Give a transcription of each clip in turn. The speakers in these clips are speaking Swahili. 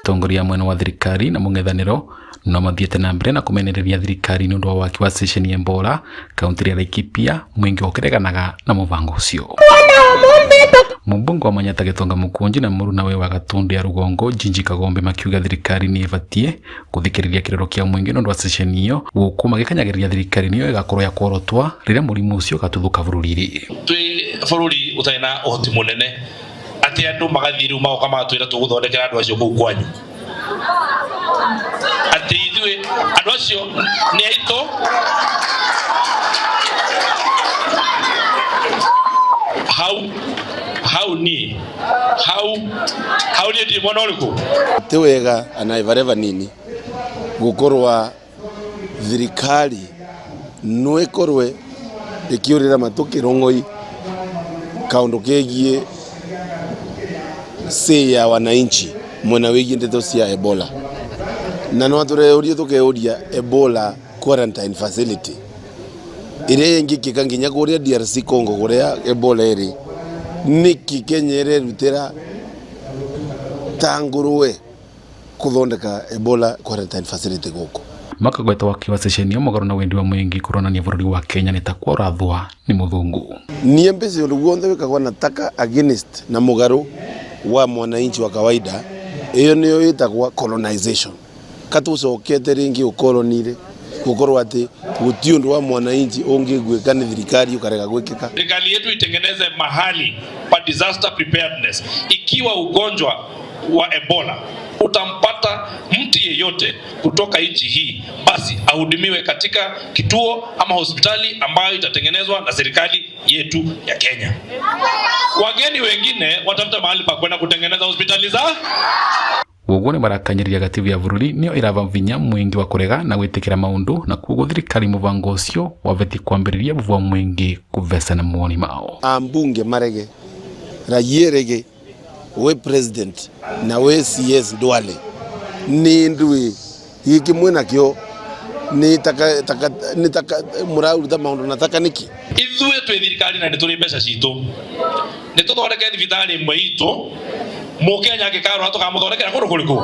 atongoria mwena wa thirikari na mung'ethaniro no mathiete na mbere na kumenereria thirikari nundu wa waki wa station ya Ebola kaunti ya Laikipia mwingi ukireganaga na mubango ucio. Mubungo wa Manyata Gitonga Mukunji na Muruna we wa Gatundu ya Rugongo Jinji Kagombe makiuga thirikari ni ibatie kuthikiriria kirero kia mwingi nundu wa station iyo gukuma gikanyagiria thirikari niyo igakorwo ya korotwa rira murimu ucio gatuthuka bururi-ri. Twi bururi utaina uhoti munene ati andu magathiru mao kama twira tuguthondekera andu acio kuu kwanyu ati ithuĩ andu acio ni aito how ni ndi mwana uriku tiwega anaivareva nini gukorwa thirikari no ikorwe ikiurira matukirongoi kaundu kegie ya wananchi mwena wigi ndeto cia Ebola na no tureuria tukeuria Ebola quarantine facility ire yengi kikanginya kuria DRC Congo kuria Ebola iri niki kenyere rutera tanguruwe kuthondeka Ebola quarantine facility guko makagweta wakiwa session ya mogoro na wendi wa mwingi kuronania bururi wa Kenya nitakwa urathwa ni muthungu ni mpesi undu guothe wikagwa nataka against na mugaru wa mwananchi wa kawaida iyo niyo itagwa colonization katucokete ringi ukolonire gukorwa ati gutiundu wa mwananchi ungigwika ni thirikari ukarega gwikika. Serikali yetu itengeneze mahali pa disaster preparedness. Ikiwa ugonjwa wa Ebola utampata mtu yeyote kutoka nchi hii, basi ahudumiwe katika kituo ama hospitali ambayo itatengenezwa na serikali yetu ya Kenya. Wageni wengine watafuta mahali pa kwenda kutengeneza hospitali za Wogone barakanyiriria gativu ya bururi niyo irava vinya mwingi wa kurega na gwitikira maundu na kugo thirikari mubango ucio waveti kwambiriria buvwa mwingi kuvesa na muoni mao. Ambunge marege rayerege we president na we CS Ndwale ni ndui hiki mwena kyo ni taka murau da maundu nataka niki ithuĩ twi thirikari na nituri mbeca citu nituthondeke thibitari imwe itu mukenya gikaro tukamuthondekera kundu kuriku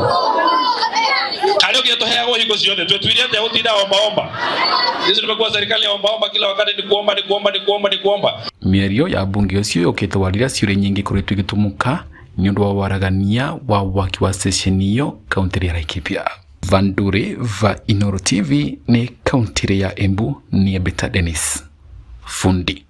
kari ugie tuheagwo hingo ciothe twetwire ate gutinda omba sisi tumekuwa serikali ya omba kila wakati ni kuomba mierio ya bunge ucio yokete warira ciure nyingi kuritwe gitumuka ni undu wa waragania wa waki wa session iyo kaunti ya Laikipia. Vandure va Inoro TV ni kaunti ya Embu ni Beta Dennis Fundi.